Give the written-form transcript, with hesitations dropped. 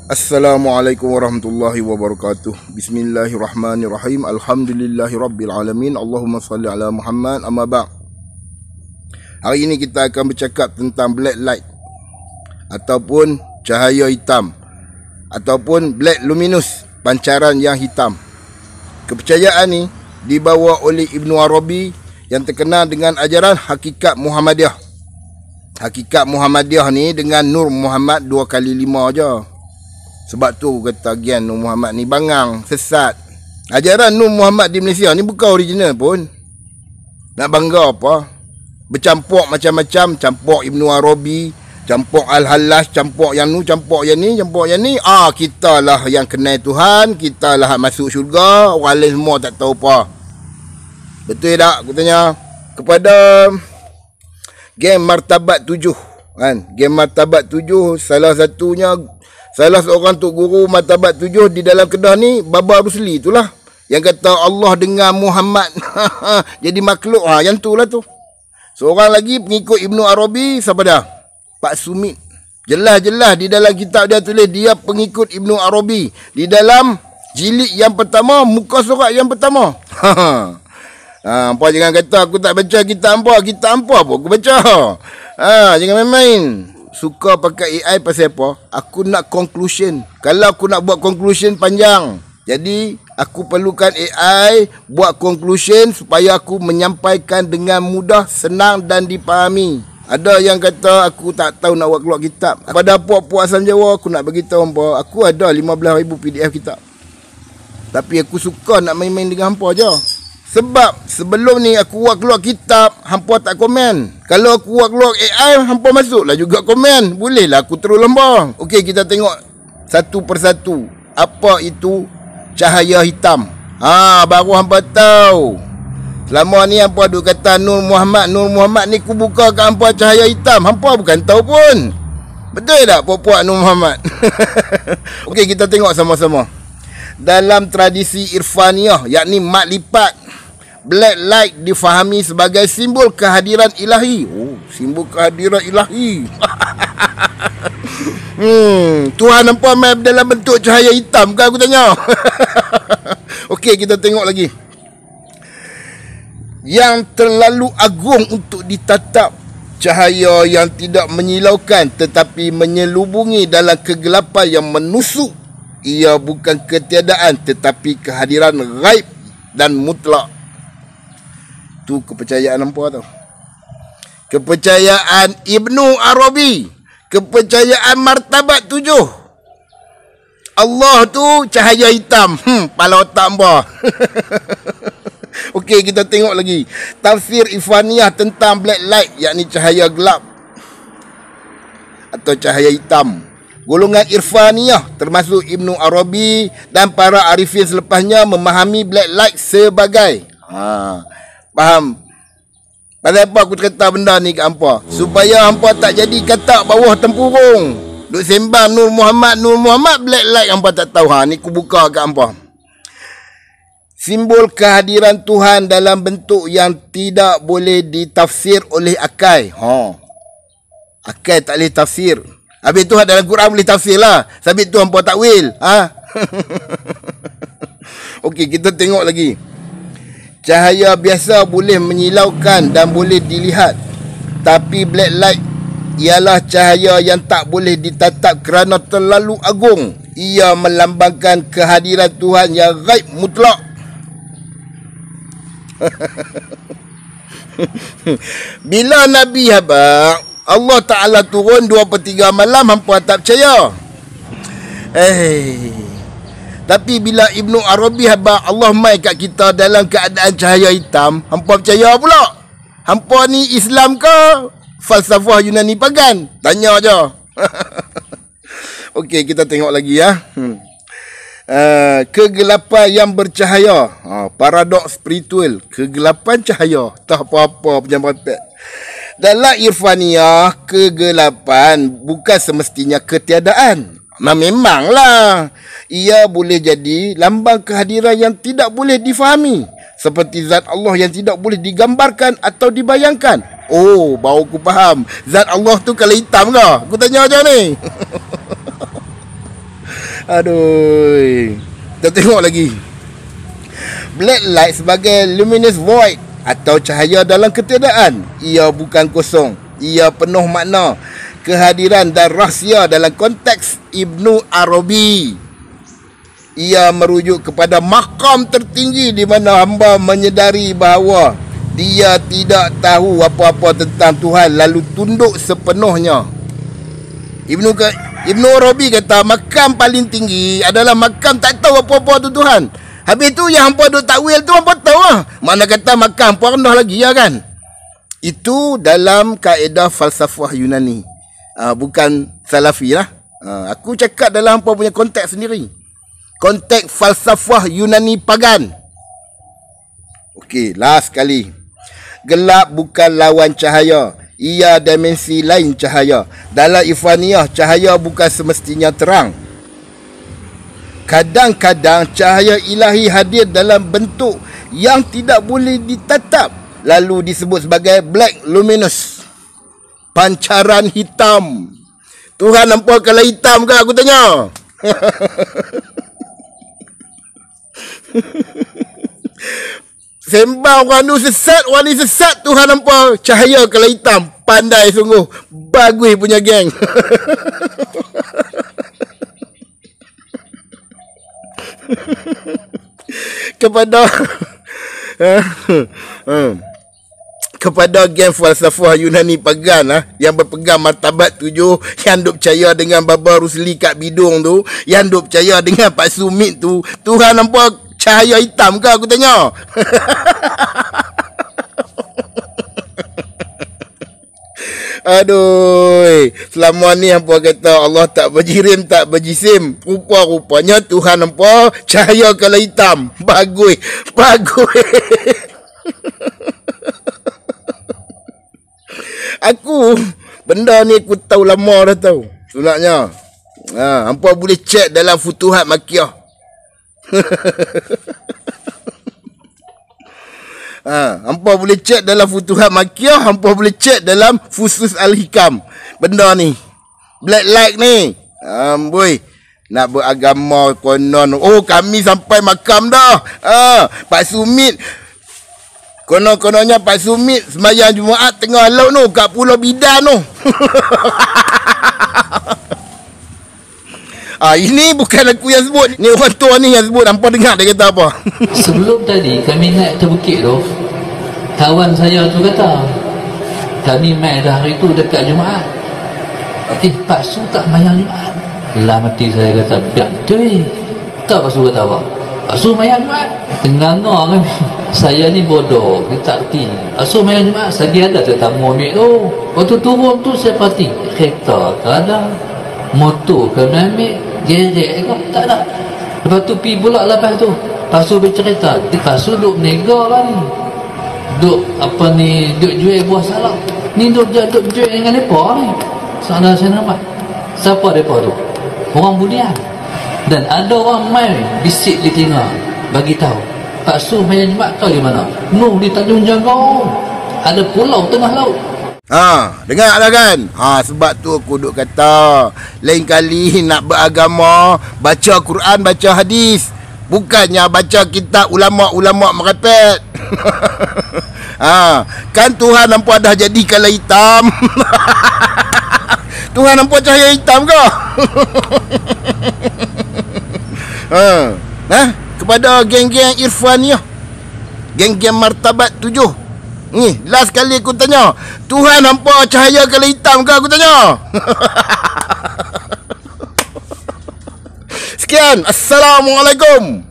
Assalamualaikum warahmatullahi wabarakatuh. Bismillahirrahmanirrahim. Alhamdulillahirabbilalamin. Allahumma salli ala Muhammad. Amma ba'd. Hari ini kita akan bercakap tentang black light ataupun cahaya hitam ataupun black luminous, pancaran yang hitam. Kepercayaan ni dibawa oleh Ibnu Arabi yang terkenal dengan ajaran Hakikat Muhammadiyah. Hakikat Muhammadiyah ni dengan Nur Muhammad 2 kali 5 je. Sebab tu kata Gian Nur Muhammad ni bangang, sesat. Ajaran Nur Muhammad di Malaysia ni bukan original pun. Nak bangga apa? Bercampur macam-macam, campur Ibnu Arabi, campur Al-Halas, campur yang nu, campur yang ni, campur yang ni. Kita lah yang kenal Tuhan, kita lah masuk syurga, orang lain semua tak tahu apa. Betul tak? Aku tanya kepada geng Martabat 7 kan? Geng Martabat 7 salah seorang tok guru Martabat 7 di dalam Kedah ni, Baba Rusli itulah yang kata Allah dengan Muhammad jadi makhluk. Yang tu lah tu. Seorang lagi pengikut Ibnu Arabi, siapa dah? Pak Sumit. Jelas-jelas di dalam kitab dia tulis dia pengikut Ibnu Arabi. Di dalam jilid yang pertama, muka surat yang pertama. Apa jangan kata aku tak baca kitab apa. Kitab apa pun aku baca. Jangan main-main. Suka pakai AI pasal apa? Aku nak conclusion. Kalau aku nak buat conclusion panjang, jadi aku perlukan AI buat conclusion supaya aku menyampaikan dengan mudah, senang dan dipahami. Ada yang kata aku tak tahu nak buat keluar kitab. Pada puak-puak asam Jawa aku nak bagi tahu hampa, aku ada 15,000 PDF kitab. Tapi aku suka nak main-main dengan hampa je. Sebab sebelum ni aku buat keluar kitab, hampa tak komen. Kalau aku buat keluar AI, hampa masuklah juga komen. Bolehlah aku terus lembah. Okey, kita tengok satu persatu. Apa itu cahaya hitam? Baru hampa tahu. Selama ni hampa duk kata Nur Muhammad ni aku buka kat hampa cahaya hitam. Hampa bukan tahu pun. Betul tak puak-puak Nur Muhammad? Okey, kita tengok sama-sama. Dalam tradisi irfaniyah, yakni mat lipat, black light difahami sebagai simbol kehadiran ilahi. Simbol kehadiran ilahi. Tuhan nampak main dalam bentuk cahaya hitam ke, aku tanya. Okey, kita tengok lagi. Yang terlalu agung untuk ditatap, cahaya yang tidak menyilaukan tetapi menyelubungi dalam kegelapan yang menusuk. Ia bukan ketiadaan tetapi kehadiran ghaib dan mutlak. Tu kepercayaan apa tu? Kepercayaan Ibnu Arabi, kepercayaan Martabat 7. Allah tu cahaya hitam. Kepala otak hamba. Okey, kita tengok lagi. Tafsir Irfaniyah tentang black light, yakni cahaya gelap atau cahaya hitam. Golongan Irfaniyah termasuk Ibnu Arabi dan para arifin selepasnya memahami black light sebagai faham? Pasal apa aku kata benda ni kat hampa? Supaya hampa tak jadi katak bawah tempurung. Duk sembang Nur Muhammad, black light hampa tak tahu. Ni aku buka kat hampa. Simbol kehadiran Tuhan dalam bentuk yang tidak boleh ditafsir oleh akal. Akal tak boleh tafsir. Habis tu dalam Quran boleh tafsir lah. Sabit tu hampa takwil. Okey, kita tengok lagi. Cahaya biasa boleh menyilaukan dan boleh dilihat. Tapi black light ialah cahaya yang tak boleh ditatap kerana terlalu agung. Ia melambangkan kehadiran Tuhan yang ghaib mutlak. Bila Nabi habaq, Allah Ta'ala turun 2/3 malam, hampa tak percaya. Tapi bila Ibnu Arabi habaq, Allah mai kat kita dalam keadaan cahaya hitam, hampa percaya pula. Hampa ni Islam ke falsafah Yunani pagan? Tanya je. Okey, kita tengok lagi ya. Kegelapan yang bercahaya. Paradoks spiritual. Kegelapan cahaya. Tak apa-apa penyambaran. Dalam Irfaniyah, kegelapan bukan semestinya ketiadaan. Memanglah. Ia boleh jadi lambang kehadiran yang tidak boleh difahami. Seperti zat Allah yang tidak boleh digambarkan atau dibayangkan. Baru aku faham. Zat Allah tu kalau hitam ke? Aku tanya macam ni. Aduh. Kita tengok lagi. Black light sebagai luminous void atau cahaya dalam ketiadaan. Ia bukan kosong. Ia penuh makna, kehadiran dan rahsia dalam konteks Ibnu Arabi. Ia merujuk kepada makam tertinggi di mana hamba menyedari bahawa dia tidak tahu apa-apa tentang Tuhan lalu tunduk sepenuhnya. Ibnu Arabi kata makam paling tinggi adalah makam tak tahu apa-apa tu Tuhan. Habis tu yang hampa duk takwil tu hampa tahu lah. Mana kata makam pun rendah lagi ya kan. Itu dalam kaedah falsafah Yunani. Bukan Salafi lah. Aku cakap dalam hampa punya konteks sendiri. Konteks falsafah Yunani pagan. Okey, last kali. Gelap bukan lawan cahaya. Ia dimensi lain cahaya. Dalam Irfaniyah, cahaya bukan semestinya terang. Kadang-kadang cahaya ilahi hadir dalam bentuk yang tidak boleh ditatap, lalu disebut sebagai black luminous, pancaran hitam. Tuhan nampak kalau hitam ke aku tanya? Sembang orang tu sesat, orang ni sesat. Tuhan nampak cahaya kalau hitam. Pandai sungguh. Bagus punya geng. kepada geng falsafah Yunani pagan yang berpegang martabat 7, yang duk percaya dengan Baba Rusli kat bidung tu, yang duk percaya dengan Pak Sumit tu, Tuhan nampak cahaya hitam ke aku tanya? Aduh, selama ni hampa kata Allah tak berjirim, tak berjisim. Rupa-rupanya Tuhan nampak cahaya kalau hitam. Bagus. Aku benda ni aku tahu lama dah tahu. Sebenarnya hampa boleh cek dalam Futuhat Makkiyah. Hampa boleh cek dalam Futuhat Makkiyah, hampa boleh cek dalam Fusus Al-Hikam. Benda ni black light ni boy, nak beragama konon. Oh, kami sampai makam dah. Pak Sumit konon-kononnya Pak Sumit sembahyang Jumaat tengah laut tu kat Pulau Bidan tu. Ini bukan aku yang sebut, ni orang tua ni yang sebut. Hampa dengar dia kata apa? Sebelum tadi kami naik ke bukit tu, kawan saya tu kata kami main dah hari tu dekat Jumaat. Pak Su tak mayang Jumaat. Lah mati saya kata, biar tu tak. Pak Su kata apa? Pak Su mayang Jumaat. Tengah-tengah kan. Saya ni bodoh, dia tak erti. Pak Su mayang Jumaat, saya ada tetamu ambil tu. Waktu turun tu saya perhati, kereta tak ada, motor kami ambil, gerek ke tak ada. Lepas tu pergi pula lepas tu Pak Su bercerita, Pak Su duk menega lah ni, duk apa ni, duk jual buah salak ni, duk jual dengan mereka ni. Soalan saya nampak, siapa mereka tu? Orang Budian. Dan ada orang main bisik di telinga, bagi tahu Pak Su main Jumaat tahu di mana? Di Tanjung Jangkau. Ada pulau tengah laut. Dengar lah kan? Sebab tu aku duk kata, lain kali nak beragama, baca Quran, baca hadis, bukannya baca kitab ulama-ulama merepet. Kan Tuhan nampak dah jadi kalau hitam. Tuhan nampak cahaya hitam ke? Kepada geng-geng Irfaniyah, geng-geng martabat 7, ni last kali aku tanya, Tuhan nampak cahaya kalau hitam ke aku tanya? Sekian, Assalamualaikum.